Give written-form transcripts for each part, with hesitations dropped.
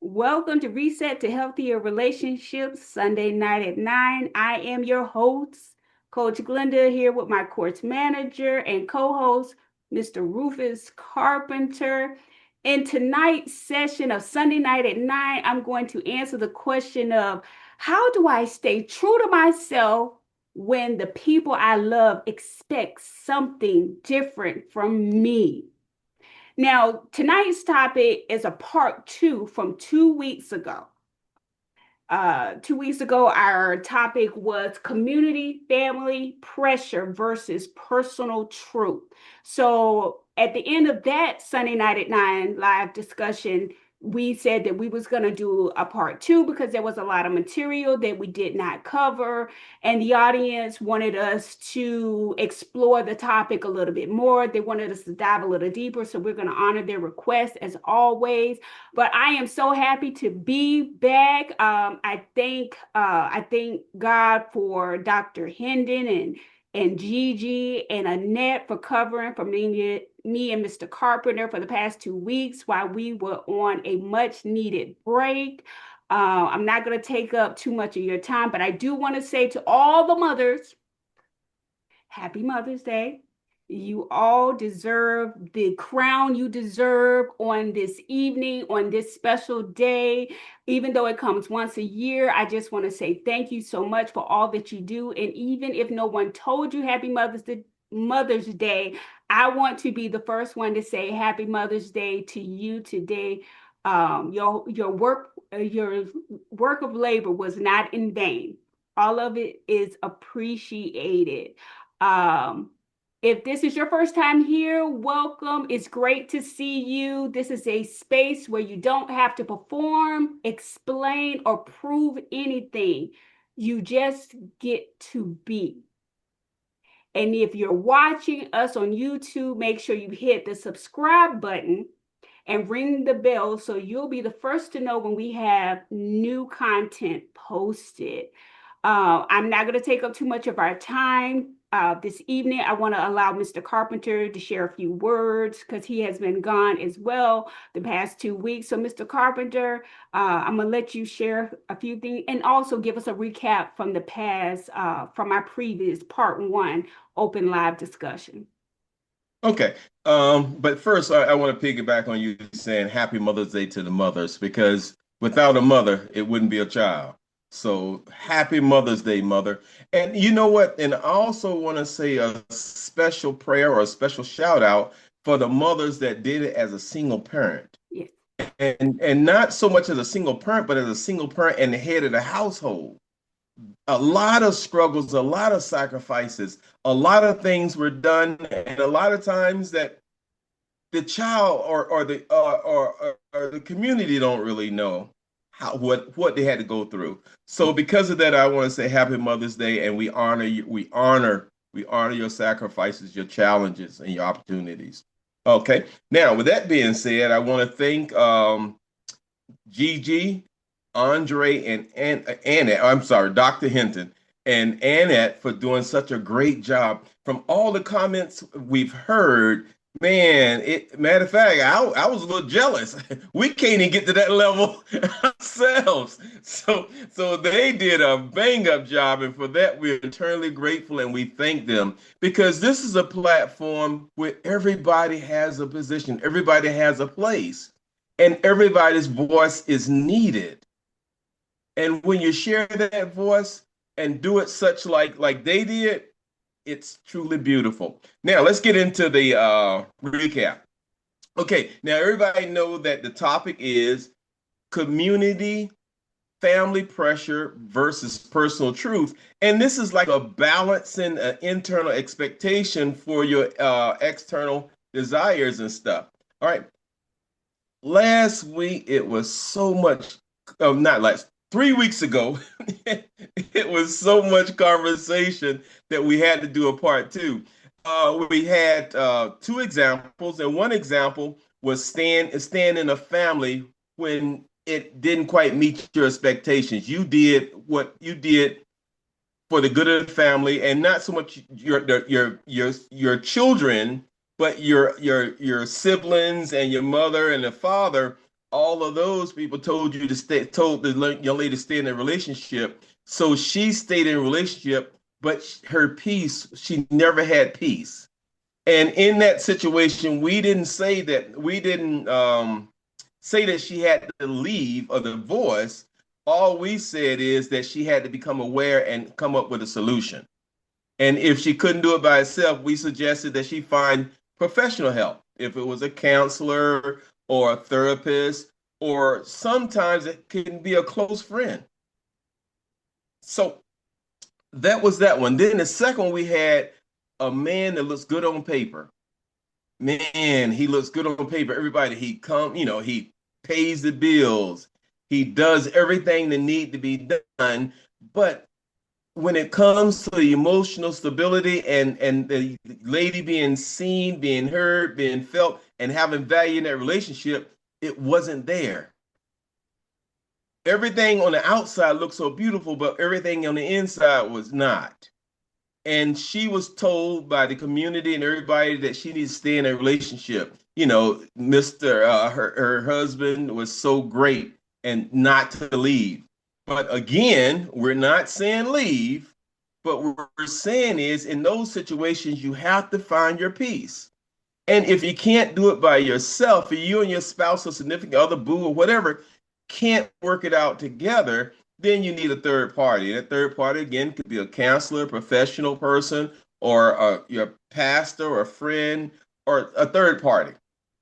Welcome to Reset to Healthier Relationships, Sunday night at 9. I am your host, Coach Glenda, here with my course manager and co host, Mr. Rufus Carpenter. In tonight's session of Sunday night at 9, I'm going to answer the question of how do I stay true to myself when the people I love expect something different from me? Now, tonight's topic is a part two from 2 weeks ago. 2 weeks ago, our topic was community, family pressure versus personal truth. So at the end of that Sunday night at 9 live discussion, we said that we was going to do a part two because there was a lot of material that we did not cover, and the audience wanted us to explore the topic a little bit more. They wanted us to dive a little deeper, so we're going to honor their request as always. But I am so happy to be back. I thank God for Dr. Hendon and Gigi and Annette for covering for me and Mr. Carpenter for the past 2 weeks while we were on a much needed break. I'm not going to take up too much of your time, but I do want to say to all the mothers, Happy Mother's Day. You all deserve the crown you deserve on this evening, on this special day. Even though it comes once a year, I just want to say thank you so much for all that you do. And even if no one told you Happy Mother's Day, I want to be the first one to say Happy Mother's Day to you today. Your work of labor was not in vain. All of it is appreciated. Um, if this is your first time here, welcome. It's great to see you. This is a space where you don't have to perform, explain, or prove anything. You just get to be. And if you're watching us on YouTube, make sure you hit the subscribe button and ring the bell so you'll be the first to know when we have new content posted. I'm not going to take up too much of our time this evening. I want to allow Mr. Carpenter to share a few words because he has been gone as well the past 2 weeks. So, Mr. Carpenter, I'm going to let you share a few things and also give us a recap from the past, from our previous part one open live discussion. Okay. But first, I want to piggyback on you saying Happy Mother's Day to the mothers because without a mother, it wouldn't be a child. So happy Mother's Day, mother. And you know what? And I also want to say a special prayer or a special shout out for the mothers that did it as a single parent. Yes. And not so much as a single parent, but as a single parent and the head of the household. A lot of struggles, a lot of sacrifices, a lot of things were done, and a lot of times that the child or the community don't really know how what they had to go through. So because of that, I want to say Happy Mother's Day, and we honor you. We honor your sacrifices, your challenges, and your opportunities. Okay. Now, with that being said, I want to thank Gigi, Andre, and Annette. I'm sorry, Dr. Hinton and Annette for doing such a great job. From all the comments we've heard, man, matter of fact, I was a little jealous. We can't even get to that level ourselves. So they did a bang up job, and for that we're eternally grateful and we thank them because this is a platform where everybody has a position, everybody has a place, and everybody's voice is needed. And when you share that voice and do it such like they did, it's truly beautiful. Now let's get into the recap. Okay, now everybody know that the topic is community, family pressure versus personal truth, and this is like a balancing internal expectation for your external desires and stuff. All right, last week it was so much. Not last 3 weeks ago, it was so much conversation that we had to do a part two. We had two examples, and one example was staying in a family when it didn't quite meet your expectations. You did what you did for the good of the family, and not so much your children, but your siblings and your mother and the father, all of those people told you to stay, told the young lady to stay in a relationship. So she stayed in a relationship, but her peace, she never had peace. And in that situation, we didn't say that she had to leave or divorce. All we said is that she had to become aware and come up with a solution. And if she couldn't do it by herself, we suggested that she find professional help. If it was a counselor or a therapist, or sometimes it can be a close friend. So that was that one. Then the second one, we had a man that looks good on paper. Man, he looks good on paper. Everybody, he pays the bills. He does everything that need to be done. But when it comes to the emotional stability and the lady being seen, being heard, being felt, and having value in that relationship, it wasn't there. Everything on the outside looked so beautiful, but everything on the inside was not. And she was told by the community and everybody that she needs to stay in a relationship. Mr. Her husband was so great and not to leave. But again, we're not saying leave, but what we're saying is in those situations, you have to find your peace. And if you can't do it by yourself, if you and your spouse or significant other, boo, or whatever, can't work it out together, then you need a third party. And a third party, again, could be a counselor, professional person, or your pastor or a friend, or a third party,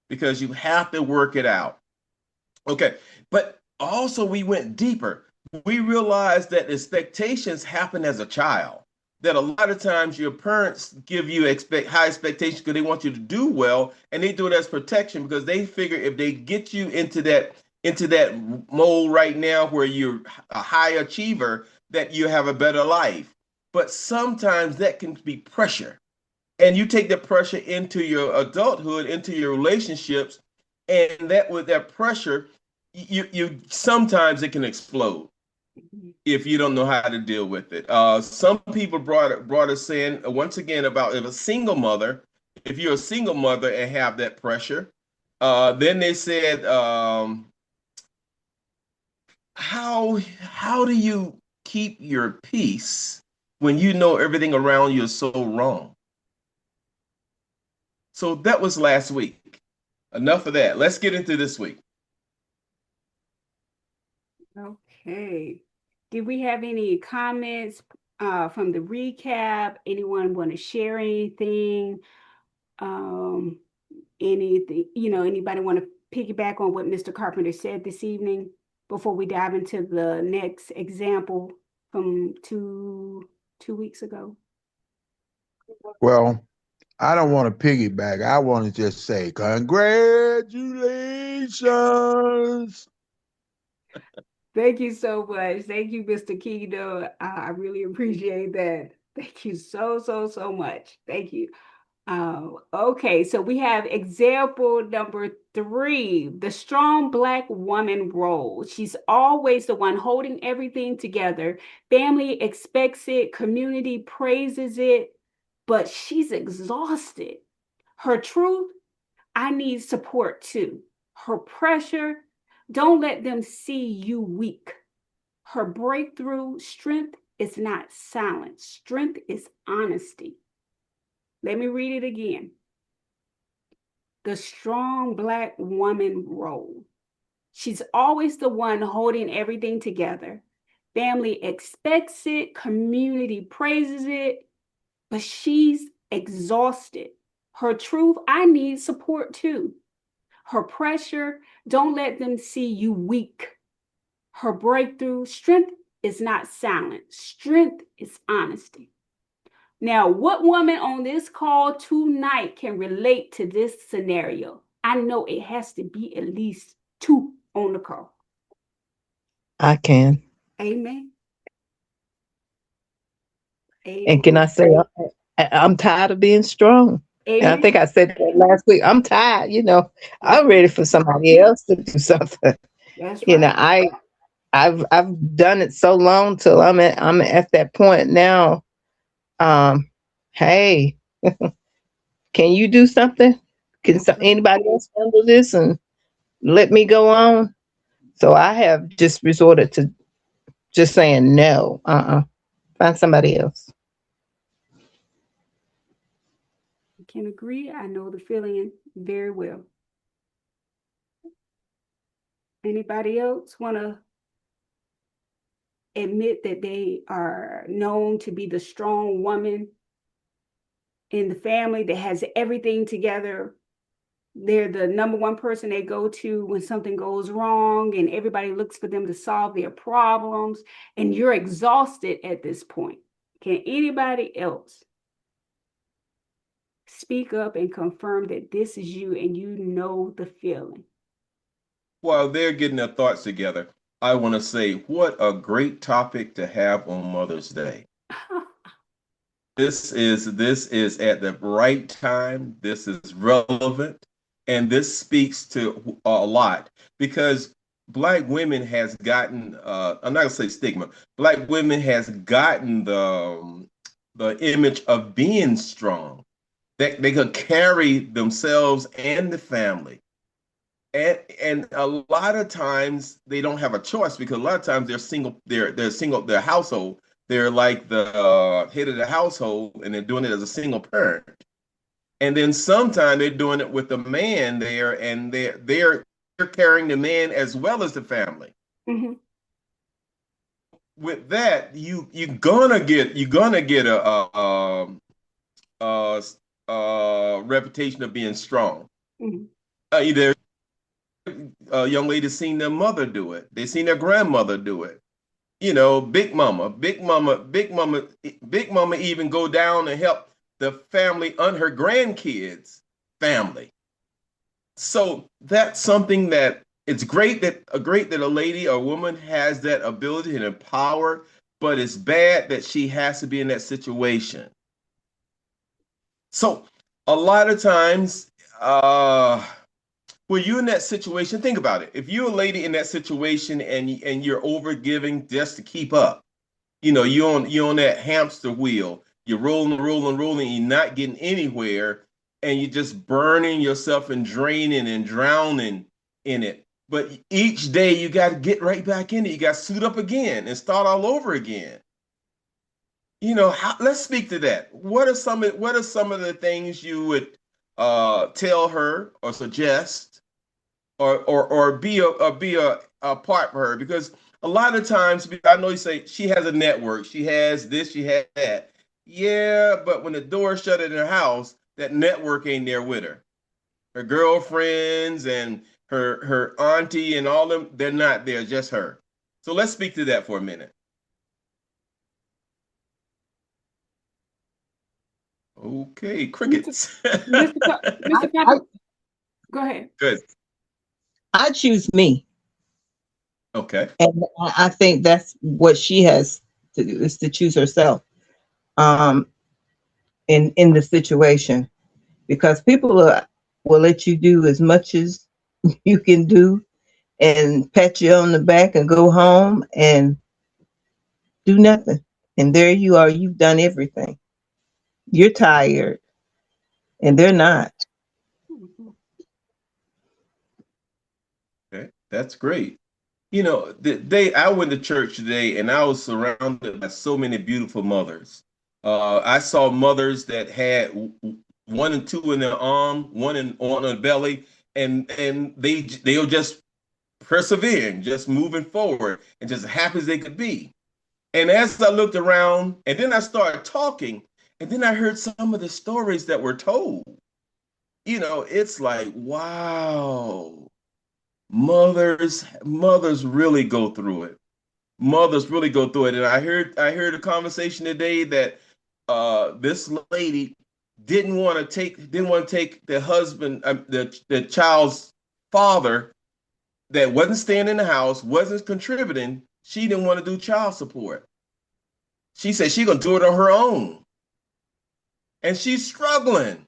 because you have to work it out. Okay. But also, we went deeper. We realized that expectations happen as a child. That a lot of times your parents give you high expectations because they want you to do well, and they do it as protection because they figure if they get you into that mold right now where you're a high achiever, that you have a better life. But sometimes that can be pressure. And you take that pressure into your adulthood, into your relationships, and that with that pressure, you sometimes it can explode if you don't know how to deal with it. Some people brought us in once again about if you're a single mother and have that pressure, then they said, how do you keep your peace when you know everything around you is so wrong? So that was last week. Enough of that. Let's get into this week. Okay. Did we have any comments from the recap? Anyone want to share anything? Um, anything, anybody want to piggyback on what Mr. Carpenter said this evening before we dive into the next example from two weeks ago? Well, I don't want to piggyback. I want to just say congratulations. Thank you so much. Thank you, Mr. Kido. I really appreciate that. Thank you so much. Thank you. Okay, so we have example number 3, the strong Black woman role. She's always the one holding everything together. Family expects it, community praises it, but she's exhausted. Her truth, I need support too. Her pressure, don't let them see you weak. Her breakthrough, strength is not silence. Strength is honesty. Let me read it again. The strong Black woman role. She's always the one holding everything together. Family expects it, community praises it, but she's exhausted. Her truth, I need support too. Her pressure, don't let them see you weak. Her breakthrough, strength is not silent. Strength is honesty. Now, what woman on this call tonight can relate to this scenario? I know it has to be at least 2 on the call. I can. Amen. Amen. And can I say, I'm tired of being strong. Amen. And I think I said that last week. I'm tired, I'm ready for somebody else to do something. That's right. I've done it so long till I'm at that point now. Hey, Can you do something? Can anybody else handle this and let me go on? So I have just resorted to just saying no. Find somebody else. I can agree. I know the feeling very well. Anybody else want to admit that they are known to be the strong woman in the family that has everything together? They're the number one person they go to when something goes wrong, and everybody looks for them to solve their problems, and you're exhausted at this point. Can anybody else speak up and confirm that this is you and you know the feeling? While they're getting their thoughts together, I want to say what a great topic to have on Mother's Day. This is at the right time. This is relevant, and this speaks to a lot because Black women has gotten I'm not gonna say stigma. Black women has gotten the image of being strong. That they could carry themselves and the family. And a lot of times they don't have a choice because a lot of times they're single, their household, they're like the head of the household and they're doing it as a single parent. And then sometimes they're doing it with a man there and they're carrying the man as well as the family. Mm-hmm. With that, you're gonna get a reputation of being strong. Mm-hmm. Either young ladies seen their mother do it. They seen their grandmother do it. You know, big mama even go down and help the family on her grandkids' family. So that's something that it's great that a lady or woman has that ability and power, but it's bad that she has to be in that situation. So a lot of times, when you're in that situation, think about it. If you're a lady in that situation and you're over giving just to keep up, you know, you're on that hamster wheel. You're rolling, you're not getting anywhere, and you're just burning yourself and draining and drowning in it. But each day you got to get right back in it. You got to suit up again and start all over again. You know, let's speak to that. What are some of the things you would tell her or suggest or be a part for her? Because a lot of times I know you say she has a network, she has this, she has that. Yeah, but when the door shut in her house, that network ain't there with her. Her girlfriends and her auntie and all them, they're not there, just her. So let's speak to that for a minute. Okay, crickets. Mr. Pepper, go ahead. Good. I choose me. Okay. And I think that's what she has to do, is to choose herself in the situation, because people will let you do as much as you can do and pat you on the back and go home and do nothing. And there you are, you've done everything. You're tired and they're not. Okay, that's great. You know, I went to church today and I was surrounded by so many beautiful mothers. I saw mothers that had one and two in their arm, on their belly, and they were just persevering, just moving forward, and just happy as they could be. And as I looked around, and then I started talking, and then I heard some of the stories that were told. You know, it's like, wow, mothers really go through it. Mothers really go through it. And I heard a conversation today that this lady didn't want to take the husband, the child's father that wasn't staying in the house, wasn't contributing. She didn't want to do child support. She said she's gonna do it on her own, and she's struggling.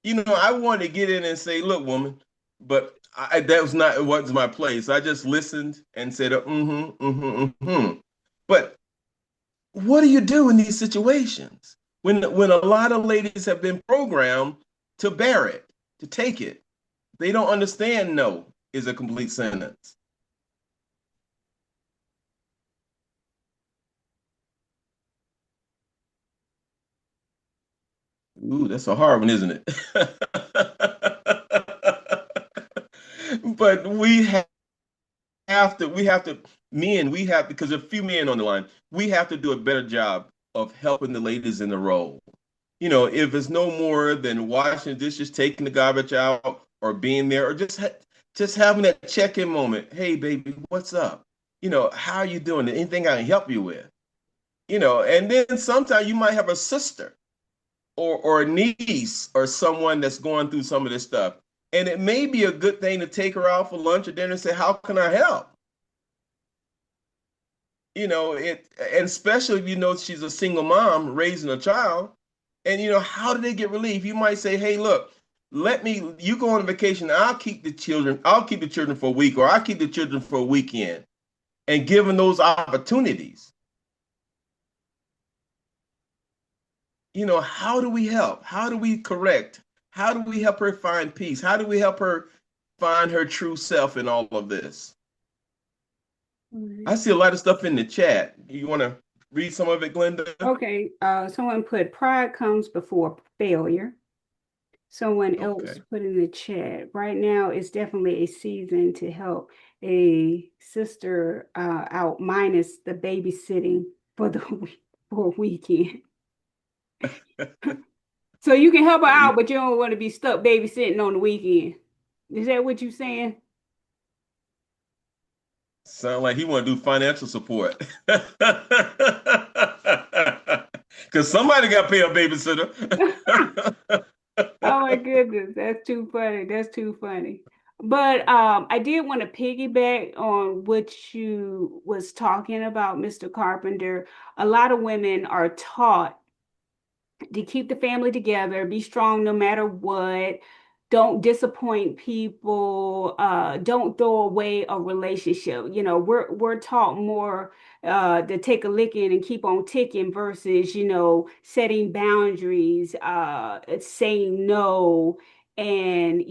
You know, I wanted to get in and say, "Look, woman," but it wasn't my place. I just listened and said, "Mm-hmm, mm-hmm, mm-hmm." But what do you do in these situations? when a lot of ladies have been programmed to bear it, to take it. They don't understand no is a complete sentence. Ooh, that's a hard one, isn't it? But we have to, men, we have, because there are a few men on the line, we have to do a better job of helping the ladies in the role. If it's no more than washing the dishes, taking the garbage out, or being there, or just having that check-in moment. Hey, baby, what's up? How are you doing? Anything I can help you with? And then sometimes you might have a sister or a niece or someone that's going through some of this stuff. And it may be a good thing to take her out for lunch or dinner and say, how can I help? And especially if she's a single mom raising a child, and how do they get relief? You might say, hey, look, you go on vacation, I'll keep the children for a week, or I'll keep the children for a weekend, and give them those opportunities. How do we help? How do we correct? How do we help her find peace? How do we help her find her true self in all of this? I see a lot of stuff in the chat. You want to read some of it, Glenda? Okay, someone put pride comes before failure. Someone else Okay. put in the chat, right now it's definitely a season to help a sister out minus the babysitting for the for a weekend. So you can help her out, but you don't want to be stuck babysitting on the weekend. Is that what you're saying? Sound like he want to do financial support. Because somebody got to pay a babysitter. Oh my goodness, that's too funny. That's too funny. But I did want to piggyback on what you was talking about, Mr. Carpenter. A lot of women are taught to keep the family together, be strong no matter what. Don't disappoint people. Don't throw away a relationship. We're taught more to take a licking and keep on ticking versus, setting boundaries, saying no. And,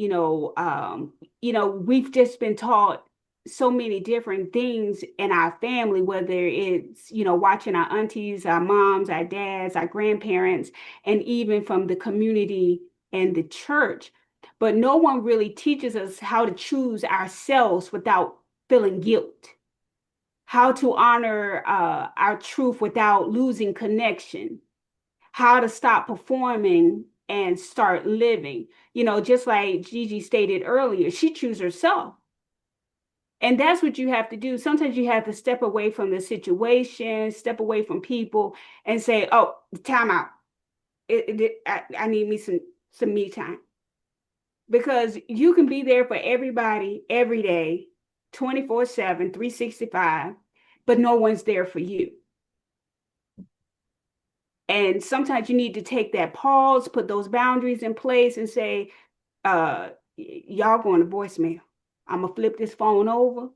we've just been taught so many different things in our family, whether it's, watching our aunties, our moms, our dads, our grandparents, and even from the community and the church. But no one really teaches us how to choose ourselves without feeling guilt, how to honor our truth without losing connection, how to stop performing and start living. Just like Gigi stated earlier, she chose herself. And that's what you have to do. Sometimes you have to step away from the situation, step away from people, and say, "Oh, time out. I need me some me time." Because you can be there for everybody every day, 24/7, 365, but no one's there for you. And sometimes you need to take that pause, put those boundaries in place, and say, y'all going to voicemail. I'm going to flip this phone over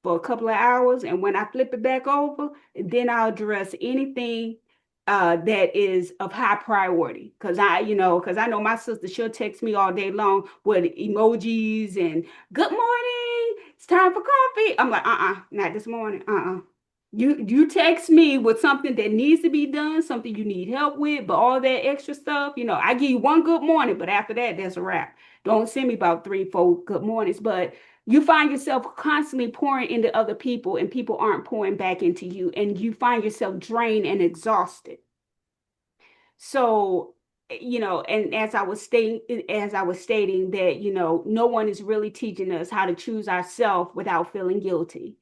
for a couple of hours. And when I flip it back over, then I'll address anything that is of high priority. Because I know my sister, she'll text me all day long with emojis and good morning, it's time for coffee. I'm like, not this morning. You text me with something that needs to be done, something you need help with, but all that extra stuff, I give you one good morning, but after that, that's a wrap. Don't send me about 3, 4 good mornings. But you find yourself constantly pouring into other people, and people aren't pouring back into you, and you find yourself drained and exhausted. So, and as I was stating that, no one is really teaching us how to choose ourselves without feeling guilty,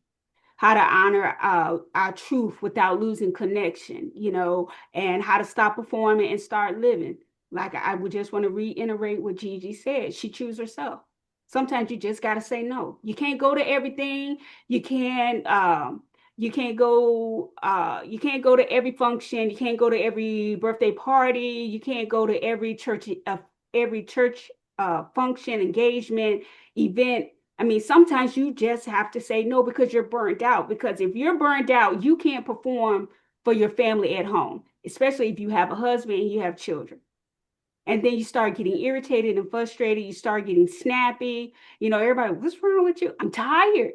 how to honor our truth without losing connection, and how to stop performing and start living. Like I would just want to reiterate what Gigi said. She chose herself. Sometimes you just got to say no. You can't go to everything. You can't go to every function. You can't go to every birthday party. You can't go to every church function, engagement, event. I mean, sometimes you just have to say no because you're burnt out. Because if you're burnt out, you can't perform for your family at home. especially if you have a husband and you have children. And then you start getting irritated and frustrated. You start getting snappy. You know, everybody, what's wrong with you? I'm tired.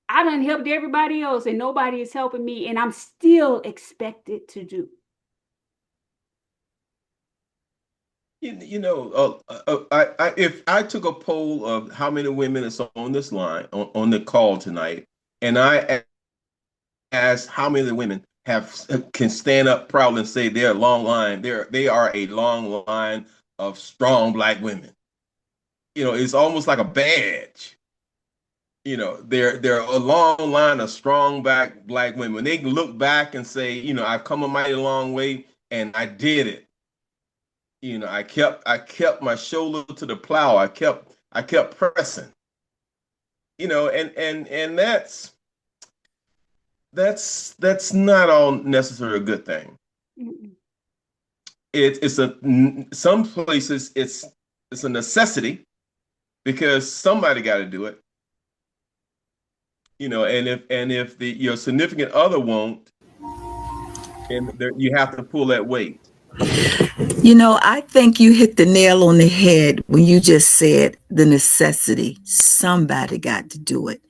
I done helped everybody else and nobody is helping me, and I'm still expected to do. If I took a poll of how many women is on this line on the call tonight, and I asked how many of the women can stand up proudly and say they're a long line, they are a long line of strong Black women. It's almost like a badge. They're a long line of strong Black women. They can look back and say, I've come a mighty long way, and I did it. I kept my shoulder to the plow. I kept pressing. And that's not all necessarily a good thing. Mm-mm. Some places it's a necessity because somebody got to do it. And if your significant other won't, and you have to pull that weight. I think you hit the nail on the head when you just said the necessity. Somebody got to do it.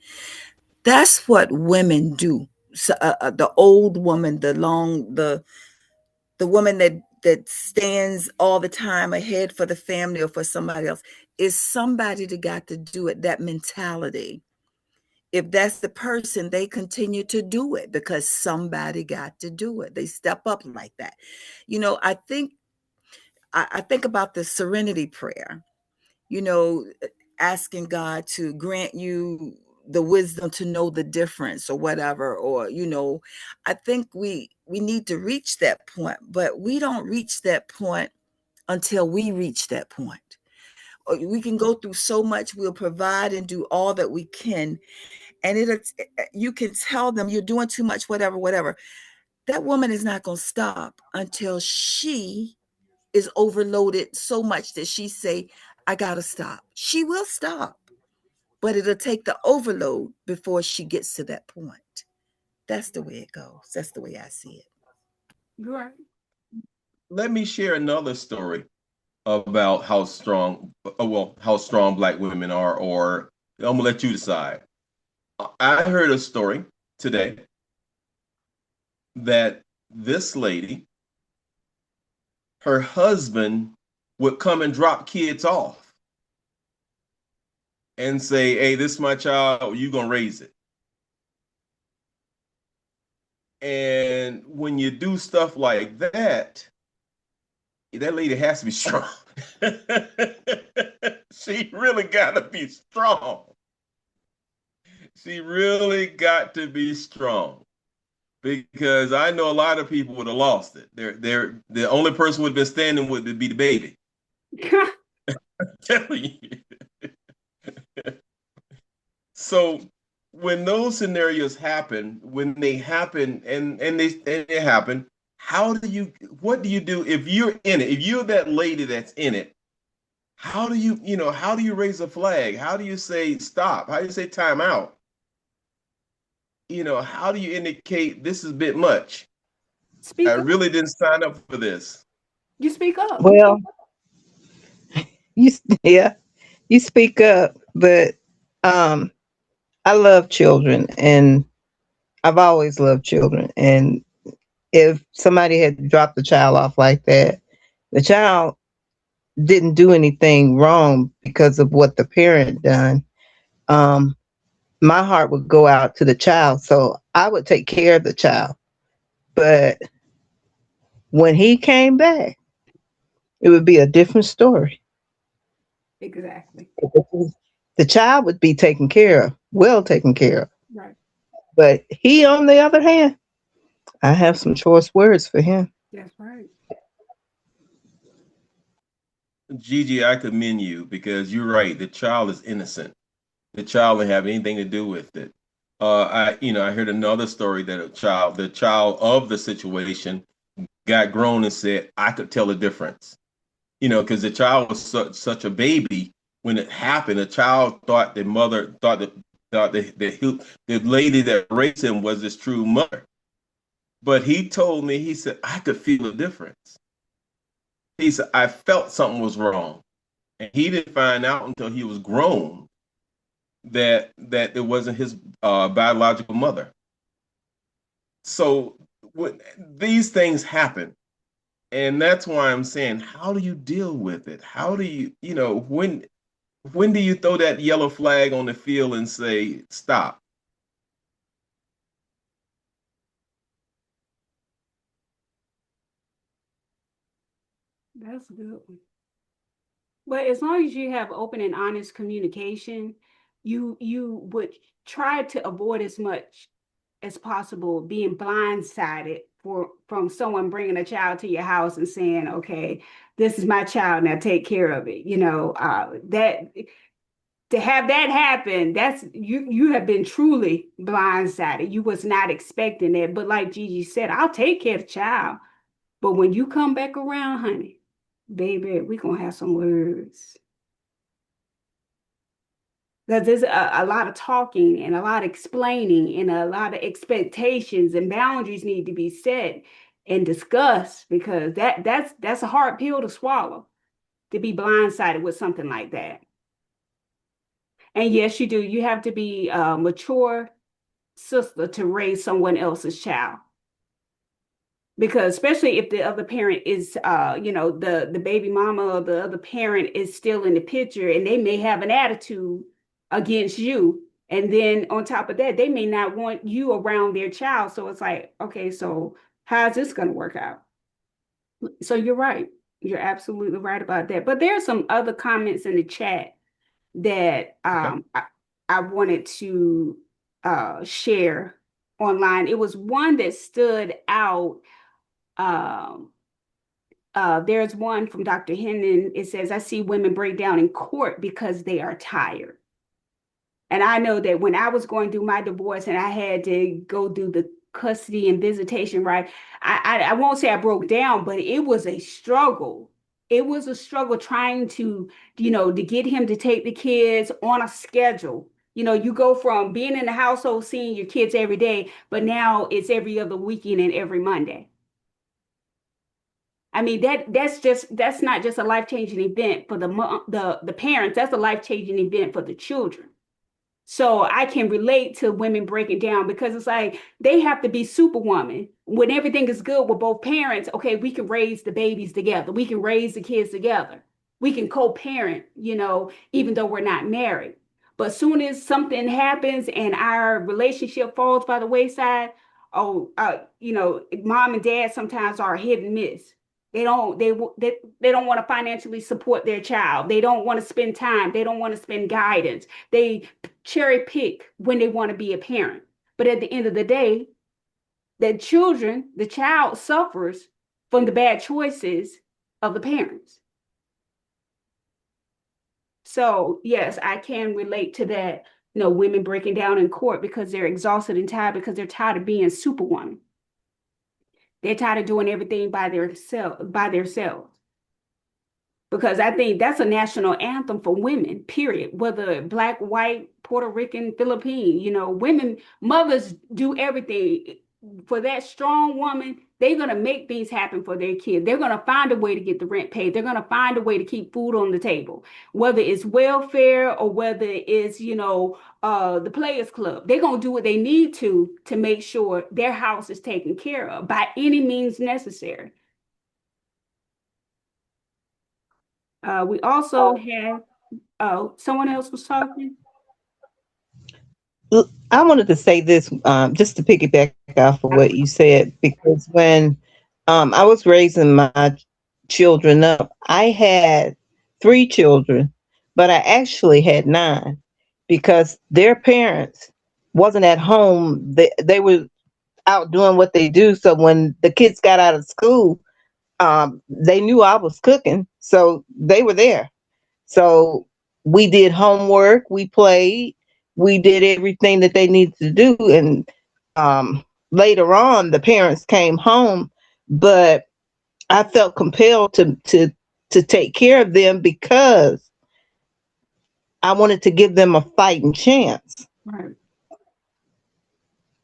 That's what women do. So, the old woman, the woman that stands all the time ahead for the family or for somebody else, is somebody that got to do it. That mentality. If that's the person, they continue to do it because somebody got to do it. They step up like that. I think about the serenity prayer, asking God to grant you the wisdom to know the difference or whatever, or, I think we need to reach that point, but we don't reach that point until we reach that point. We can go through so much, we'll provide and do all that we can. And you can tell them you're doing too much, whatever. That woman is not going to stop until she is overloaded so much that she say, I gotta stop. She will stop, but it'll take the overload before she gets to that point. That's the way it goes. That's the way I see it. Right. Let me share another story about how strong Black women are, or I'm gonna let you decide. I heard a story today that this lady, her husband would come and drop kids off and say, hey, this is my child, you're going to raise it. And when you do stuff like that lady has to be strong. She really got to be strong. She really got to be strong. Because I know a lot of people would have lost it. The only person would have been standing would be the baby. I'm telling you. So when those scenarios happen, when they happen and they happen, what do you do if you're in it? If you're that lady that's in it, how do you raise a flag? How do you say stop? How do you say time out? How do you indicate this is a bit much? I really didn't sign up for this. You speak up. Well, you speak up, but I love children, and I've always loved children. And if somebody had dropped the child off like that, the child didn't do anything wrong because of what the parent done. My heart would go out to the child, so I would take care of the child. But when he came back, it would be a different story. Exactly. The child would be taken care of, well taken care of. Right. But he, on the other hand, I have some choice words for him. That's right. Gigi, I commend you because you're right. The child is innocent. The child didn't have anything to do with it. I heard another story that the child of the situation got grown and said, I could tell the difference. Because the child was such a baby when it happened. The child thought the mother thought the lady that raised him was his true mother. But he told me, he said, I could feel a difference. He said, I felt something was wrong. And he didn't find out until he was grown that it wasn't his biological mother. So these things happen. And that's why I'm saying, how do you deal with it? How do you, when do you throw that yellow flag on the field and say, stop? That's a good one. But as long as you have open and honest communication, you would try to avoid as much as possible being blindsided from someone bringing a child to your house and saying, okay, this is my child, now take care of it. That to have that happen, that's you have been truly blindsided. You was not expecting that. But like Gigi said, I'll take care of the child. But when you come back around, honey, baby, we're gonna have some words. Because there's a lot of talking and a lot of explaining and a lot of expectations and boundaries need to be set and discussed, because that's a hard pill to swallow, to be blindsided with something like that. And yes, you do. You have to be a mature sister to raise someone else's child. Because especially if the other parent is, the baby mama or the other parent is still in the picture, and they may have an attitude against you. And then on top of that, they may not want you around their child. So it's like, okay, so how's this going to work out? So you're right. You're absolutely right about that. But there are some other comments in the chat that I wanted to share online. It was one that stood out. There's one from Dr. Hendon. It says, I see women break down in court because they are tired. And I know that when I was going through my divorce and I had to go through the custody and visitation, right? I won't say I broke down, but it was a struggle. It was a struggle trying to get him to take the kids on a schedule. You go from being in the household, seeing your kids every day, but now it's every other weekend and every Monday. I mean, that's not just a life-changing event for the parents, that's a life-changing event for the children. So I can relate to women breaking down, because it's like they have to be superwoman when everything is good with both parents. Okay, we can raise the babies together. We can raise the kids together. We can co-parent, even though we're not married. But soon as something happens and our relationship falls by the wayside, mom and dad sometimes are hit and miss. They don't want to financially support their child. They don't want to spend time. They don't want to spend guidance. They cherry pick when they want to be a parent. But at the end of the day, the child suffers from the bad choices of the parents. So yes, I can relate to that, women breaking down in court because they're exhausted and tired, because they're tired of being superwoman. They're tired of doing everything by themselves. Because I think that's a national anthem for women, period. Whether Black, white, Puerto Rican, Philippine, women, mothers do everything. For that strong woman, they're going to make things happen for their kids. They're going to find a way to get the rent paid. They're going to find a way to keep food on the table, whether it's welfare or whether it's, the Players Club. They're going to do what they need to make sure their house is taken care of by any means necessary. We also have, someone else was talking. I wanted to say this, just to piggyback off of what you said, because when I was raising my children up, I had 3 children, but I actually had 9, because their parents wasn't at home. They were out doing what they do. So when the kids got out of school, they knew I was cooking, so they were there. So we did homework, we played, we did everything that they needed to do. And later on, the parents came home, but I felt compelled to take care of them because I wanted to give them a fighting chance. Right.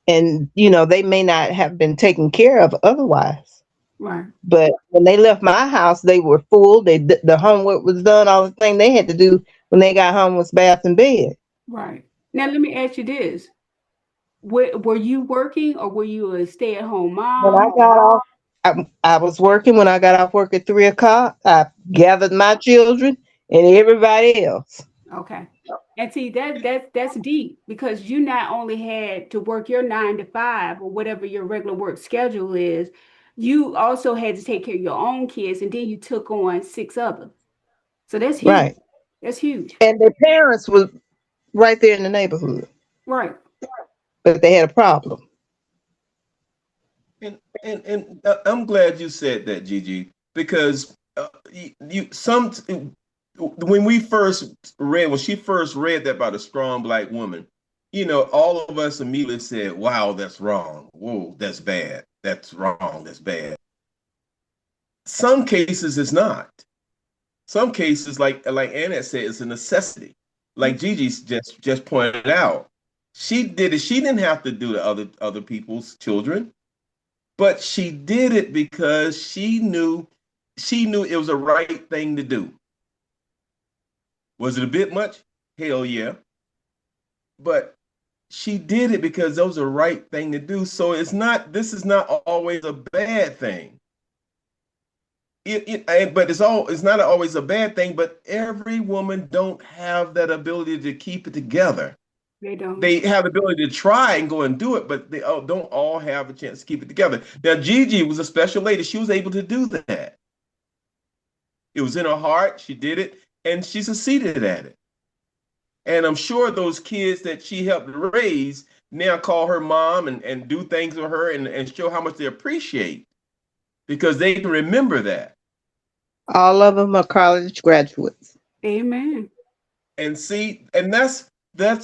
and they may not have been taken care of otherwise. Right. But when they left my house, they were full. The homework was done. All the thing they had to do when they got home was bath and bed. Right. Now let me ask you this. Were you working, or were you a stay-at-home When I mom? got off, I was working. When I got off work at 3 o'clock, I gathered my children and everybody else. Okay. And see, that's deep, because you not only had to work your 9 to 5 or whatever your regular work schedule is, you also had to take care of your own kids, and then you took on 6 others. So that's huge. Right. That's huge. And their parents was right there in the neighborhood, Right. but they had a problem. And I'm glad you said that, Gigi, because when she first read that about a strong Black woman, all of us immediately said, "Wow, that's wrong. Whoa, that's bad. That's wrong. That's bad." Some cases it's not. Some cases, like Annette said, it's a necessity. Like Gigi just pointed out, she did it. She didn't have to do the other people's children. But she did it because she knew it was the right thing to do. Was it a bit much? Hell yeah. But she did it because that was the right thing to do. So this is not always a bad thing. But it's not always a bad thing, but every woman don't have that ability to keep it together. They don't. They have the ability to try and go and do it, but they don't all have a chance to keep it together. Now, Gigi was a special lady. She was able to do that. It was in her heart. She did it, and she succeeded at it. And I'm sure those kids that she helped raise now call her mom and do things with her and show how much they appreciate, because they can remember that. All of them are college graduates. Amen. And see, and that's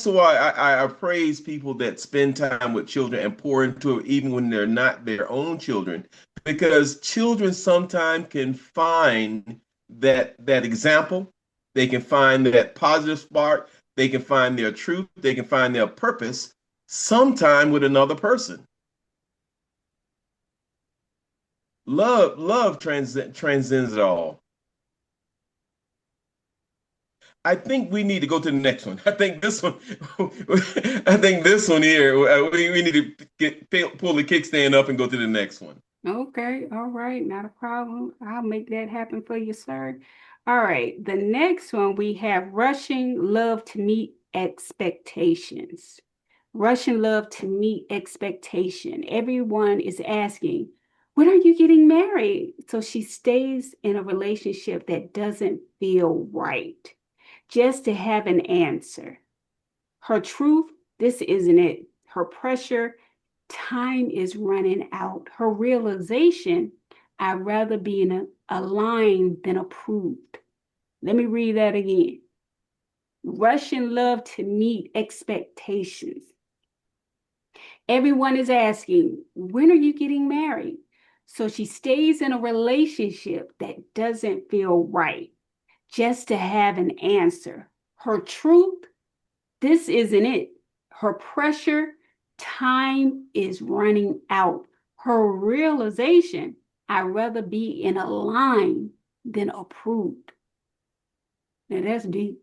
why I praise people that spend time with children and pour into it even when they're not their own children, because children sometimes can find that example. They can find that positive spark. They can find their truth. They can find their purpose sometime with another person. Love transcends it all. I think we need to go to the next one. I think this one. I think this one here. We need to pull the kickstand up and go to the next one. Okay. All right. Not a problem. I'll make that happen for you, sir. All right. The next one, we have rushing love to meet expectations. Rushing love to meet expectation. Everyone is asking, when are you getting married? So she stays in a relationship that doesn't feel right, just to have an answer. Her truth, this isn't it. Her pressure, time is running out. Her realization, I'd rather be in a line than approved. Let me read that again. Rushing love to meet expectations. Everyone is asking, when are you getting married? So she stays in a relationship that doesn't feel right, just to have an answer. Her truth, this isn't it. Her pressure, time is running out. Her realization, I'd rather be in a line than approved. Now that's deep.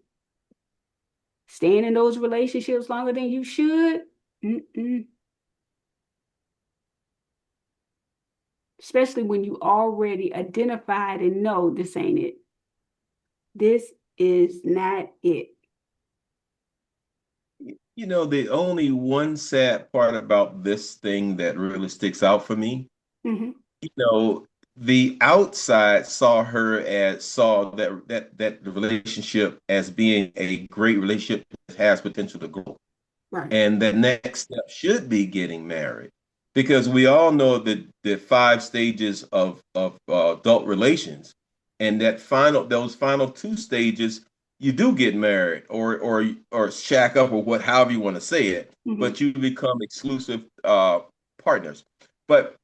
Staying in those relationships longer than you should, especially when you already identified and know this ain't it. This is not it. The only one sad part about this thing that really sticks out for me, the outside saw that the relationship as being a great relationship that has potential to grow. Right. And the next step should be getting married, because we all know that the 5 stages of adult relations, and those final 2 stages, you do get married or shack up, or however you want to say it, but you become exclusive partners. But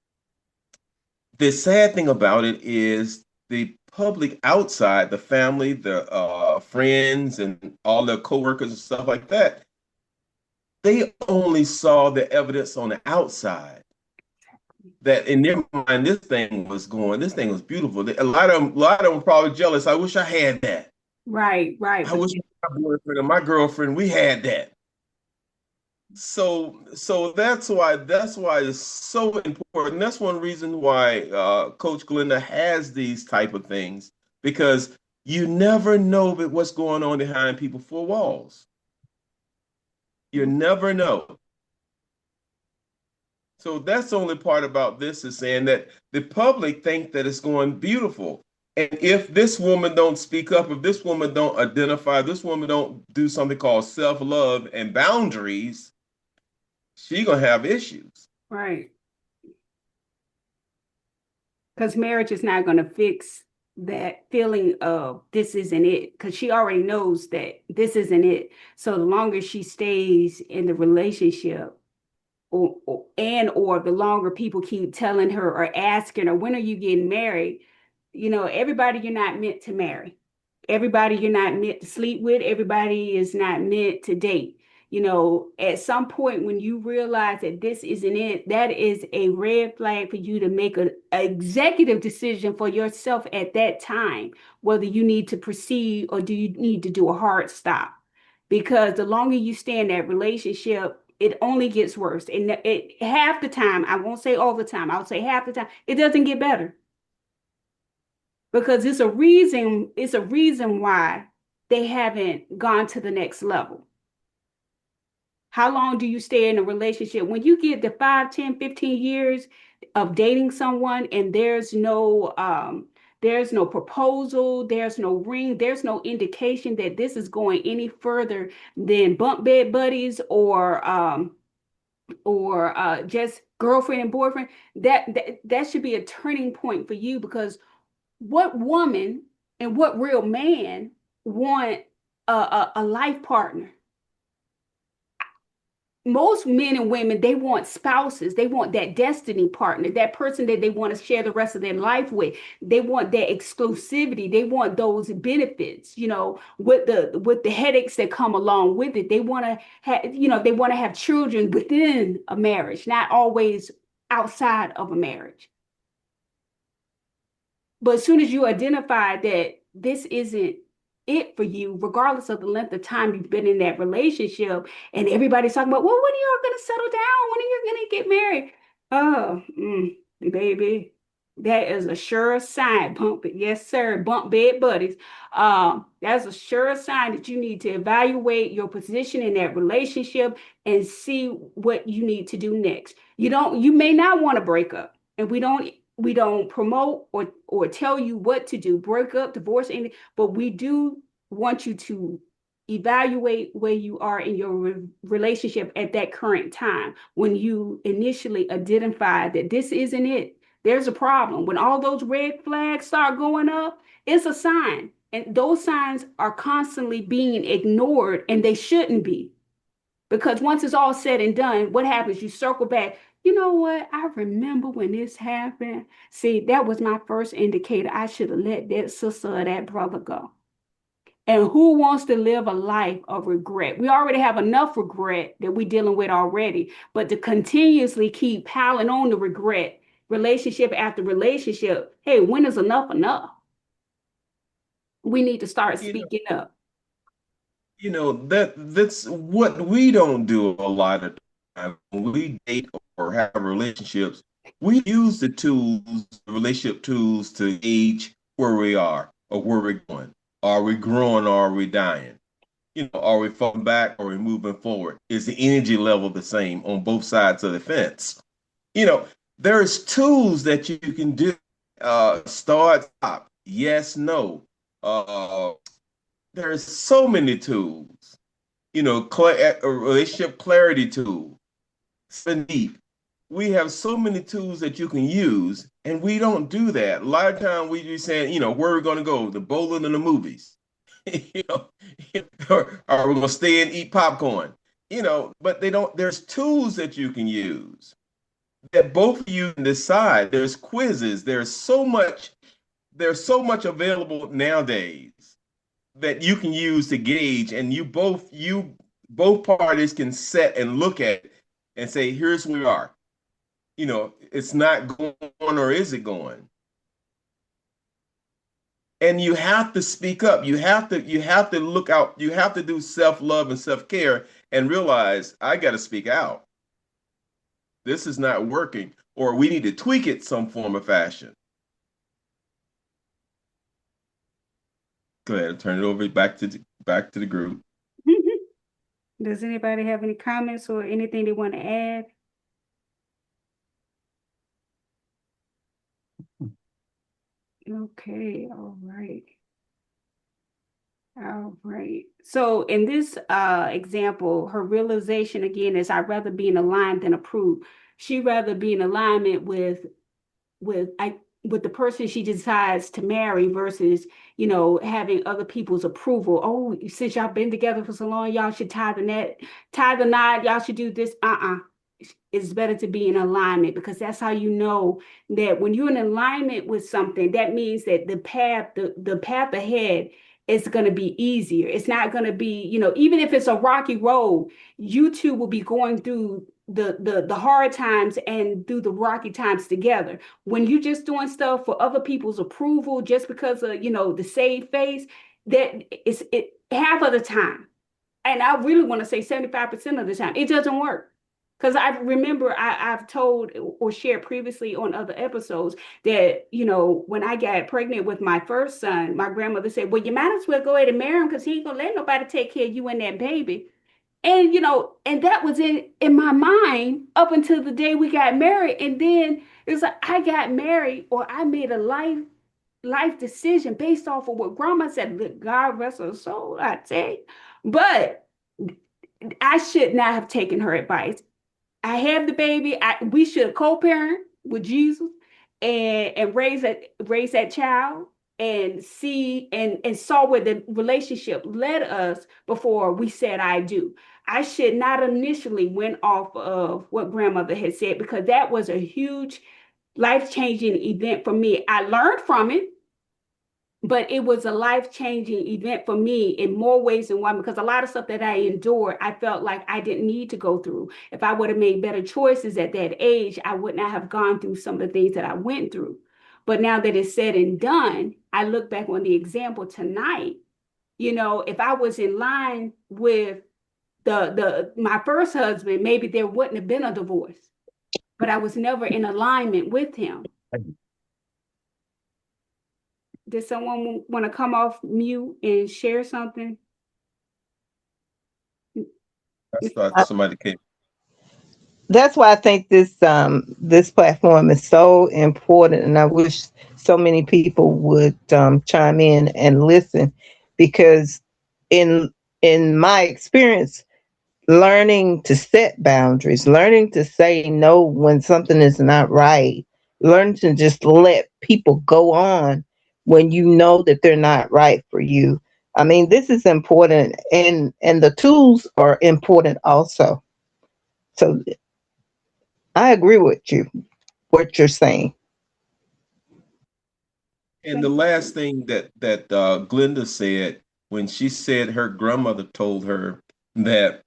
the sad thing about it is the public outside, the family, the friends, and all the coworkers and stuff like that, they only saw the evidence on the outside. That in their mind, this thing was beautiful. A lot of them were probably jealous. I wish I had that. Right, right. I wish my boyfriend and my girlfriend, we had that. So that's why it's so important. That's one reason why Coach Glenda has these type of things, because you never know what's going on behind people four walls. You never know. So that's the only part about this, is saying that the public think that it's going beautiful. And if this woman don't speak up, if this woman don't identify, this woman don't do something called self-love and boundaries, she gonna have issues. Right. Because marriage is not going to fix that feeling of this isn't it, because she already knows that this isn't it. So the longer she stays in the relationship, or the longer people keep telling her or asking her, when are you getting married? Everybody you're not meant to marry. Everybody you're not meant to sleep with. Everybody is not meant to date. At some point when you realize that this isn't it, that is a red flag for you to make an executive decision for yourself at that time, whether you need to proceed or do you need to do a hard stop. Because the longer you stay in that relationship, it only gets worse. And half the time, I won't say all the time, I'll say half the time, it doesn't get better. Because it's a reason why they haven't gone to the next level. How long do you stay in a relationship? When you get to 5, 10, 15 years of dating someone and there's no proposal, there's no ring, there's no indication that this is going any further than bunk bed buddies or just girlfriend and boyfriend, that should be a turning point for you. Because what woman and what real man want a life partner? Most men and women, they want spouses. They want that destiny partner, that person that they want to share the rest of their life with. They want that exclusivity. They want those benefits, with the headaches that come along with it. They want to have children within a marriage, not always outside of a marriage. But as soon as you identify that this isn't it for you, regardless of the length of time you've been in that relationship, and everybody's talking about, well, when are you going to settle down? When are you going to get married? Oh, baby, that is a sure sign. Bump it. Yes, sir. Bump bed buddies. That's a sure sign that you need to evaluate your position in that relationship and see what you need to do next. You may not want to break up, and we don't promote or tell you what to do, break up, divorce, anything, but we do want you to evaluate where you are in your relationship at that current time. When you initially identify that this isn't it, there's a problem. When all those red flags start going up, it's a sign. And those signs are constantly being ignored, and they shouldn't be. Because once it's all said and done, what happens? You circle back. You know what? I remember when this happened. See, that was my first indicator. I should have let that sister or that brother go. And who wants to live a life of regret? We already have enough regret that we're dealing with already. But to continuously keep piling on the regret, relationship after relationship, hey, when is enough enough? We need to start speaking up. That's what we don't do a lot of time when we date or have relationships. We use the relationship tools, to gauge where we are or where we're going. Are we growing or are we dying? Are we falling back or are we moving forward? Is the energy level the same on both sides of the fence? There's tools that you can do. Start, stop, yes, no. There's so many tools, a relationship clarity tool, deep. We have so many tools that you can use, and we don't do that. A lot of time we just saying, where are we going to go? The bowling and the movies, or are we going to stay and eat popcorn? But they don't. There's tools that you can use that both of you can decide. There's quizzes. There's so much available nowadays that you can use to gauge, and you both parties can set and look at it and say, here's where we are. It's not going, or is it going? And you have to speak up. You have to look out. You have to do self-love and self-care and realize I got to speak out. This is not working, or we need to tweak it some form of fashion. Go ahead, turn it over back to the group. Does anybody have any comments or anything they want to add? Okay, all right. All right. So in this example, her realization again is I'd rather be in aligned than approved. She'd rather be in alignment with the person she decides to marry versus, having other people's approval. Oh, since y'all been together for so long, y'all should tie the knot, y'all should do this. It's better to be in alignment, because that's how you know that when you're in alignment with something, that means that the path ahead is going to be easier. It's not going to be, even if it's a rocky road, you two will be going through the hard times and through the rocky times together. When you just doing stuff for other people's approval, just because of, the saved face, that it half of the time, and I really want to say 75% of the time, it doesn't work. Because I remember I've told or shared previously on other episodes that, when I got pregnant with my first son, my grandmother said, well, you might as well go ahead and marry him, because he ain't gonna let nobody take care of you and that baby. And, and that was in my mind up until the day we got married. And then it was like I got married, or I made a life decision based off of what grandma said. Look, God rest her soul, I tell you. But I should not have taken her advice. I have the baby. We should co-parent with Jesus and raise that child and see and saw where the relationship led us before we said I do. I should not initially went off of what grandmother had said, because that was a huge life-changing event for me. I learned from it, but it was a life-changing event for me in more ways than one, because a lot of stuff that I endured, I felt like I didn't need to go through. If I would have made better choices at that age, I would not have gone through some of the things that I went through. But now that it's said and done, I look back on the example tonight. If I was in line with my first husband, maybe there wouldn't have been a divorce, but I was never in alignment with him. Did someone want to come off mute and share something? I thought somebody came. That's why I think this platform is so important, and I wish so many people would chime in and listen, because in my experience, learning to set boundaries, learning to say no when something is not right, learn to just let people go on when you know that they're not right for you. I mean, this is important, and the tools are important also. So I agree with what you're saying. And the last thing that Glenda said, when she said her grandmother told her that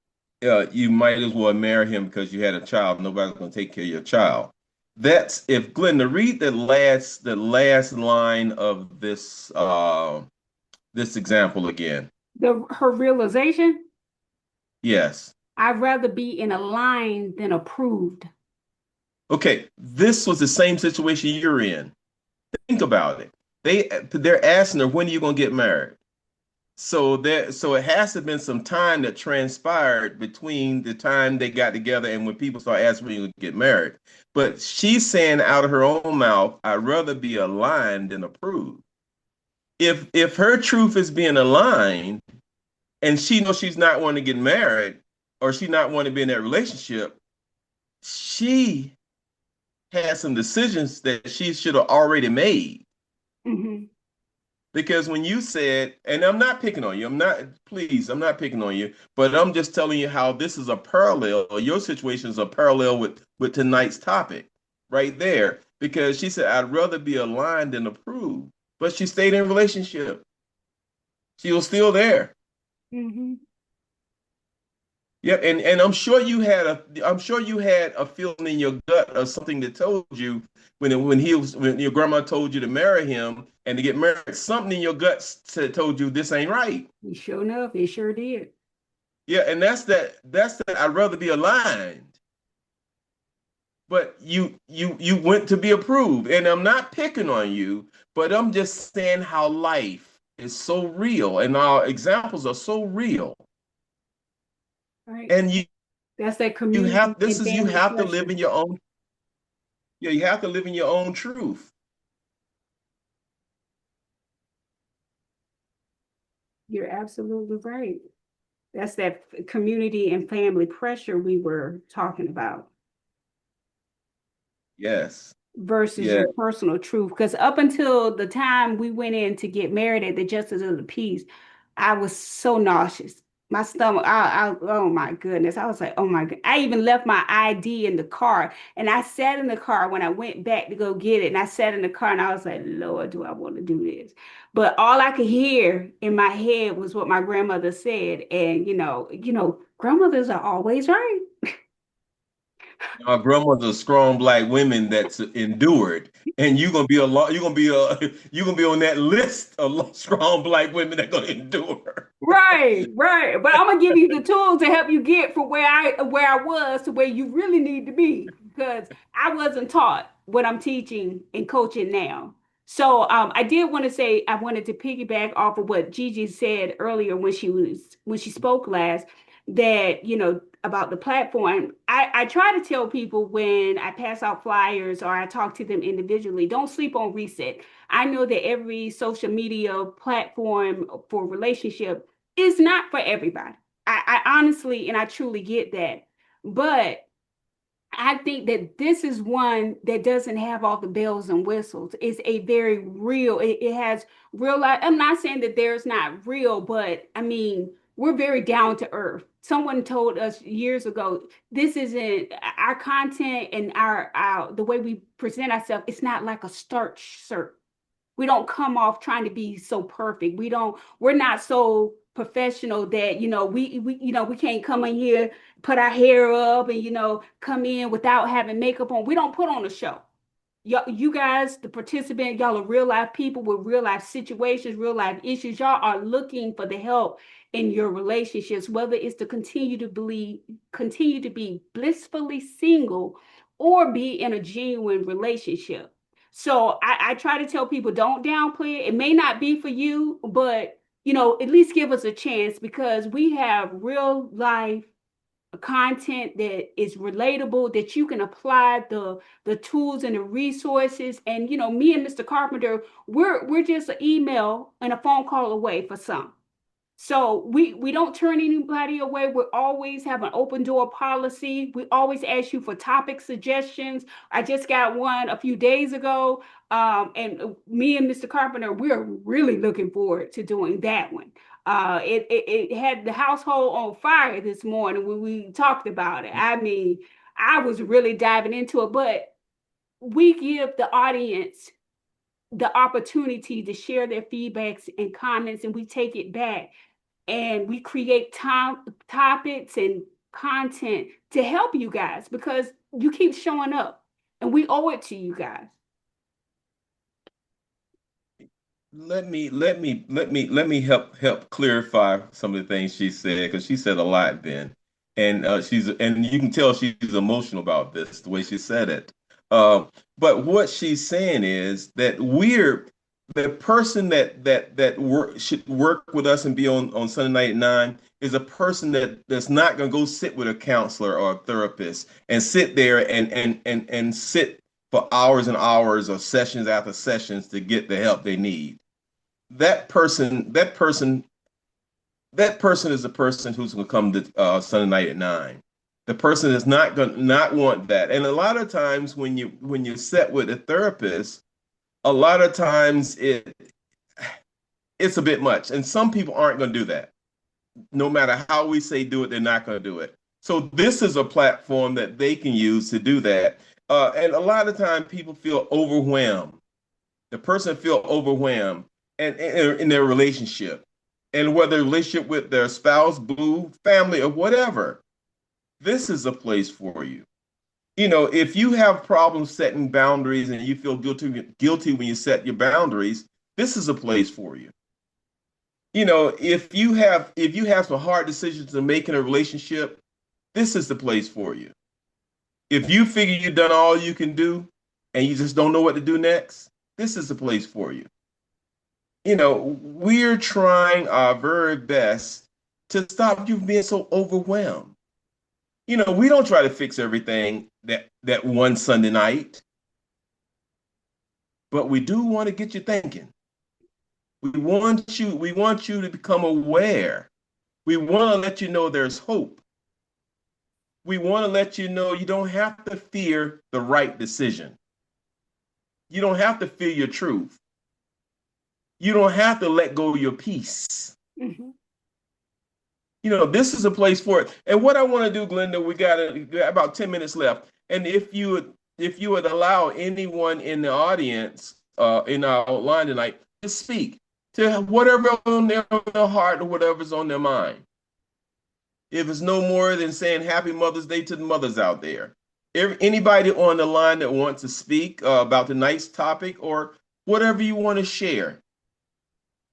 you might as well marry him because you had a child, nobody's going to take care of your child. That's, if Glenda, read the last line of this this example again. Her realization? Yes. I'd rather be in a line than approved. Okay, this was the same situation you're in. Think about it. They're asking her, when are you going to get married? So it has to have been some time that transpired between the time they got together and when people start asking when you to get married. But she's saying out of her own mouth, I'd rather be aligned than approved. If her truth is being aligned and she knows she's not wanting to get married, or she not wanting to be in that relationship, she has some decisions that she should have already made. Mm-hmm. Because when you said, and I'm not picking on you, I'm not picking on you, but I'm just telling you how this is a parallel, or your situation is a parallel with tonight's topic right there. Because she said, I'd rather be aligned than approved, but she stayed in a relationship. She was still there. Mm-hmm. Yeah, and I'm sure you had a feeling in your gut or something that told you when your grandma told you to marry him and to get married, something in your gut said told you this ain't right. Sure enough, it sure did. Yeah, and that's that I'd rather be aligned. But you went to be approved. And I'm not picking on you, but I'm just saying how life is so real and our examples are so real. Right. And That's that you community have this and is you family have to live pressure. in your own, yeah, you have to live in your own truth. You're absolutely right. That's that community and family pressure we were talking about Yes. versus Yeah. your personal truth. Because up until the time we went in to get married at the Justice of the Peace, I was so nauseous. My stomach, oh my goodness. I was like, oh my God. I even left my ID in the car and I sat in the car when I went back to go get it. And I sat in the car and I was like, Lord, do I want to do this? But all I could hear in my head was what my grandmother said. And grandmothers are always right. Our grandmas are strong black women that's endured. And you're gonna be a lot, you're gonna be on that list of strong black women that gonna endure. Right, right. But I'm gonna give you the tools to help you get from where I was to where you really need to be because I wasn't taught what I'm teaching and coaching now. So I did want to say I wanted to piggyback off of what Gigi said earlier when she spoke last that about the platform. I try to tell people when I pass out flyers or I talk to them individually, don't sleep on Reset. I know that every social media platform for relationship is not for everybody. I honestly and I truly get that. But I think that this is one that doesn't have all the bells and whistles. It's a very real, it has real life. I'm not saying that there's not real, but I mean, we're very down to earth. Someone told us years ago, this isn't our content and our the way we present ourselves, it's not like a starch shirt. We don't come off trying to be so perfect. We're not so professional that we can't come in here, put our hair up and come in without having makeup on. We don't put on a show. You guys, the participant, y'all are real life people with real life situations, real life issues. Y'all are looking for the help in your relationships, whether it's to continue to be blissfully single or be in a genuine relationship. So I try to tell people don't downplay it. It may not be for you, but at least give us a chance because we have real life content that is relatable that you can apply the tools and the resources. And me and Mr. Carpenter, we're just an email and a phone call away for some. So we don't turn anybody away. We always have an open door policy. We always ask you for topic suggestions. I just got one a few days ago. And me and Mr. Carpenter, we're really looking forward to doing that one. It had the household on fire this morning when we talked about it. I mean, I was really diving into it, but we give the audience the opportunity to share their feedbacks and comments, and we take it back and we create topics and content to help you guys because you keep showing up and we owe it to you guys. Let me help clarify some of the things she said because she said a lot then, and and you can tell she's emotional about this the way she said it. Uh, but what she's saying is that we're the person that should work with us and be on Sunday night at 9 is a person that's not going to go sit with a counselor or a therapist and sit there and sit for hours and hours or sessions after sessions to get the help they need. That person is the person who's going to come to Sunday night at 9. The person is not going to not want that. And a lot of times when you sit with a therapist, a lot of times it's a bit much. And some people aren't going to do that. No matter how we say do it, they're not going to do it. So this is a platform that they can use to do that. And a lot of time people feel overwhelmed. The person feel overwhelmed and in their relationship, and whether relationship with their spouse, boo, family, or whatever. this is a place for you. If you have problems setting boundaries and you feel guilty when you set your boundaries, this is a place for you. If you have some hard decisions to make in a relationship, this is the place for you. If you figure you've done all you can do and you just don't know what to do next, this is the place for you. We're trying our very best to stop you from being so overwhelmed. We don't try to fix everything that one Sunday night, but we do want to get you thinking. We want you to become aware. We want to let you know there's hope. We want to let you know you don't have to fear the right decision. You don't have to fear your truth. You don't have to let go of your peace. Mm-hmm. This is a place for it. And what I want to do, Glenda, we got about 10 minutes left. And if you would allow anyone in the audience, in our line tonight, to speak to whatever on their heart or whatever's on their mind. If it's no more than saying Happy Mother's Day to the mothers out there. Anybody on the line that wants to speak about tonight's topic or whatever you want to share,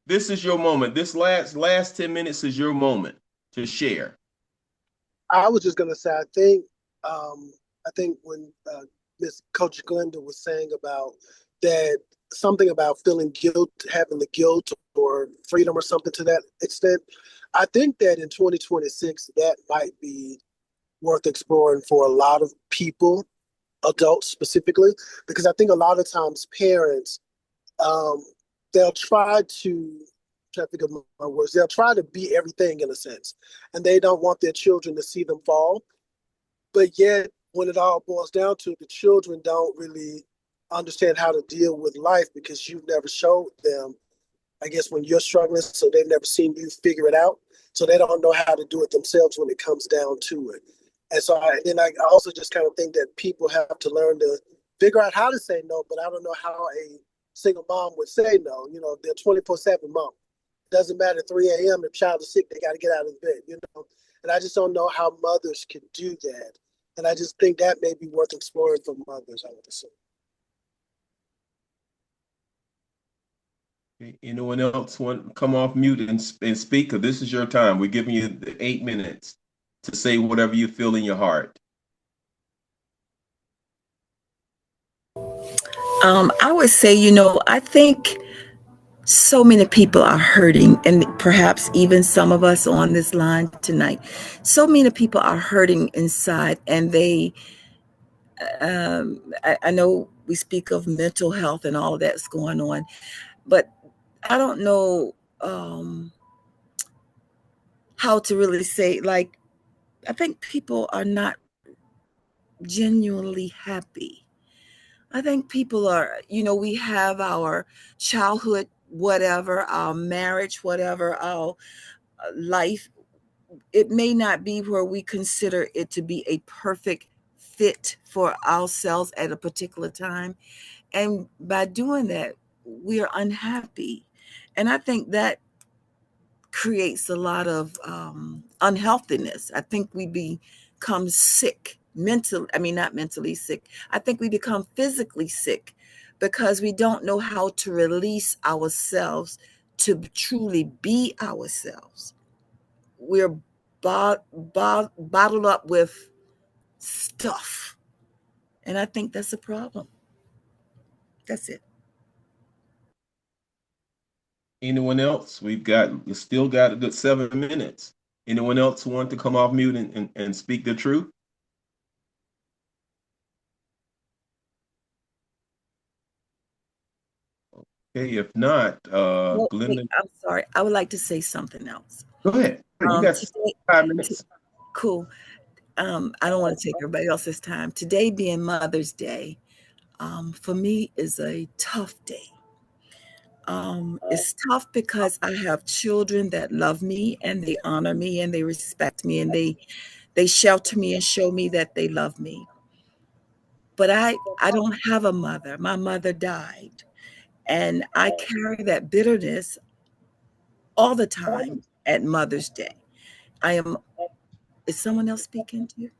this is your moment. This last 10 minutes is your moment to share. I was just gonna say, I think when Miss Coach Glenda was saying about that, something about feeling guilt, having the guilt or freedom or something to that extent, I think that in 2026 that might be worth exploring for a lot of people, adults specifically, because I think a lot of times parents, they'll try to think of my words, they'll try to be everything in a sense, and they don't want their children to see them fall. But yet, when it all boils down to it, the children don't really understand how to deal with life because you've never showed them, I guess, when you're struggling, so they've never seen you figure it out. So they don't know how to do it themselves when it comes down to it. And so I also just kind of think that people have to learn to figure out how to say no, but I don't know how a single mom would say no. They're 24/7 mom. Doesn't matter, 3 a.m., the child is sick, they got to get out of bed, And I just don't know how mothers can do that. And I just think that may be worth exploring for mothers, I would assume. Anyone else want to come off mute and speak? Because this is your time. We're giving you 8 minutes to say whatever you feel in your heart. I would say, I think so many people are hurting, and perhaps even some of us on this line tonight, so many people are hurting inside, and they, I know we speak of mental health and all of that's going on, but I don't know how to really say, like, I think people are not genuinely happy. I think people are, we have our childhood, whatever, our marriage, whatever, our life. It may not be where we consider it to be a perfect fit for ourselves at a particular time. And by doing that, we are unhappy. And I think that creates a lot of unhealthiness. I think we become sick mentally. I mean, not mentally sick. I think we become physically sick because we don't know how to release ourselves to truly be ourselves. We're bottled up with stuff. And I think that's a problem. That's it. Anyone else? We still got a good 7 minutes. Anyone else want to come off mute and speak the truth? Okay, if not, Glenda. I'm sorry. I would like to say something else. Go ahead. You got Today, 5 minutes. Cool. I don't want to take everybody else's time. Today being Mother's Day, for me is a tough day. It's tough because I have children that love me and they honor me and they respect me and they shelter me and show me that they love me. But I don't have a mother. My mother died. And I carry that bitterness all the time at Mother's Day. I am Is someone else speaking to you?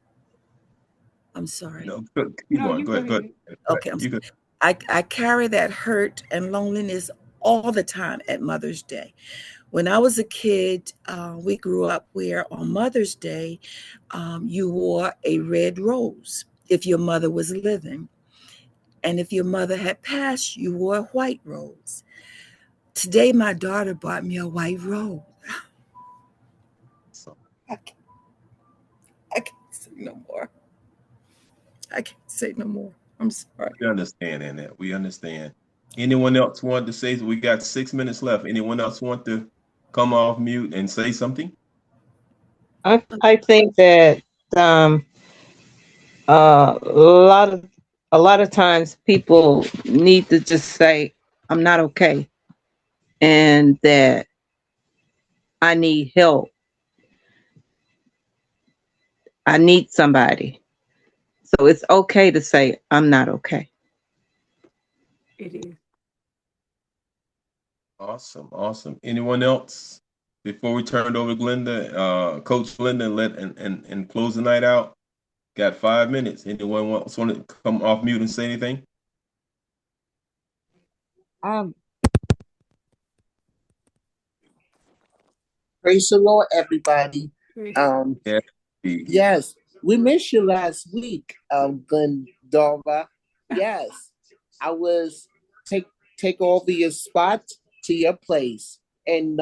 I'm sorry. No, keep No, going. you Go go ahead. Go ahead. ahead. Okay, You could. I carry that hurt and loneliness all the time at Mother's Day. When I was a kid, we grew up where on Mother's Day, you wore a red rose if your mother was living. And if your mother had passed, you wore a white rose. Today, my daughter bought me a white rose. I can't say no more. I can't say no more. I'm sorry. We understand, Annette. We understand. Anyone else want to say? We got 6 minutes left. Anyone else want to come off mute and say something? I think that a lot of times people need to just say, I'm not okay, and that I need help. I need somebody. So it's okay to say, I'm not okay. It is. Awesome, awesome. Anyone else before we turn it over to Glenda, Coach Glenda, and close the night out? Got 5 minutes. Anyone else want to come off mute and say anything? Praise the Lord, everybody. Yeah. Yes, we missed you last week, Glendora. Yes, I was take over your spot to your place, and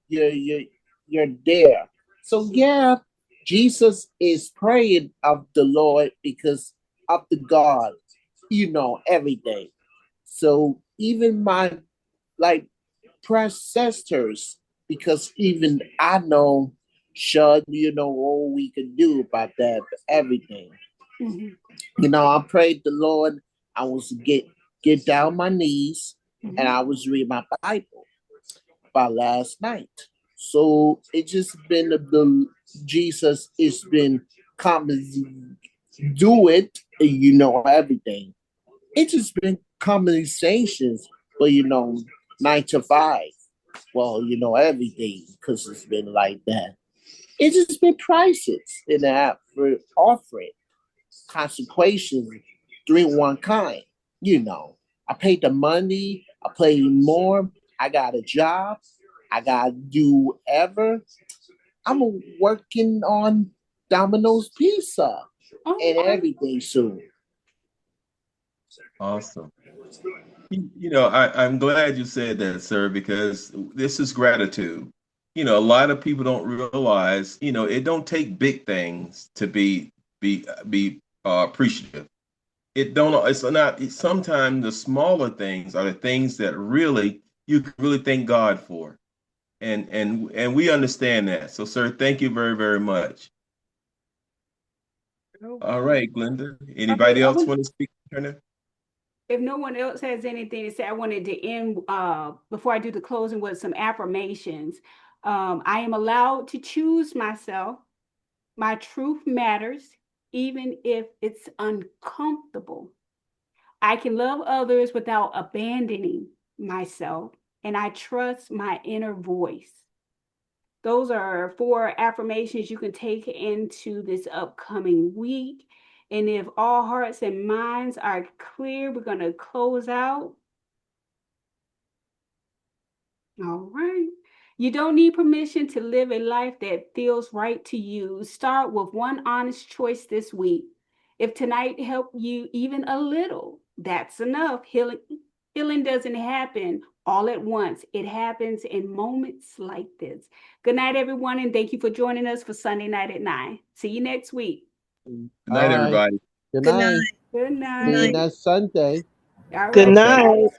you're there. So yeah, Jesus is praying of the Lord because of the God, everything. So even my like ancestors, because even I know, Shug, all we can do about that, everything. I prayed the Lord. I was get down on my knees, and I was reading my Bible by last night. So it just been the Jesus. It's been coming, do it. Everything. It's just been conversations, but 9 to 5. Well, everything because it's been like that. It's just been prices in the app for offering consequences, 3 1 kind. I paid the money. I paid more. I got a job. I got to do ever. I'm working on Domino's Pizza and everything soon. Awesome. I'm glad you said that, sir, because this is gratitude. A lot of people don't realize, it don't take big things to be appreciative. It's not, sometimes the smaller things are the things that really, you can really thank God for. And we understand that. So, sir, thank you very, very much. All right, Glenda. Anybody else want to speak? If no one else has anything to say, I wanted to end before I do the closing with some affirmations. I am allowed to choose myself. My truth matters, even if it's uncomfortable. I can love others without abandoning myself, and I trust my inner voice. Those are 4 affirmations you can take into this upcoming week. And if all hearts and minds are clear, we're going to close out. All right. You don't need permission to live a life that feels right to you. Start with one honest choice this week. If tonight helped you even a little, that's enough. Healing doesn't happen all at once. It happens in moments like this. Good night, everyone, and thank you for joining us for Sunday Night at 9. See you next week. Good night, everybody. Good night. Good See you night. next Sunday. All Good right. night.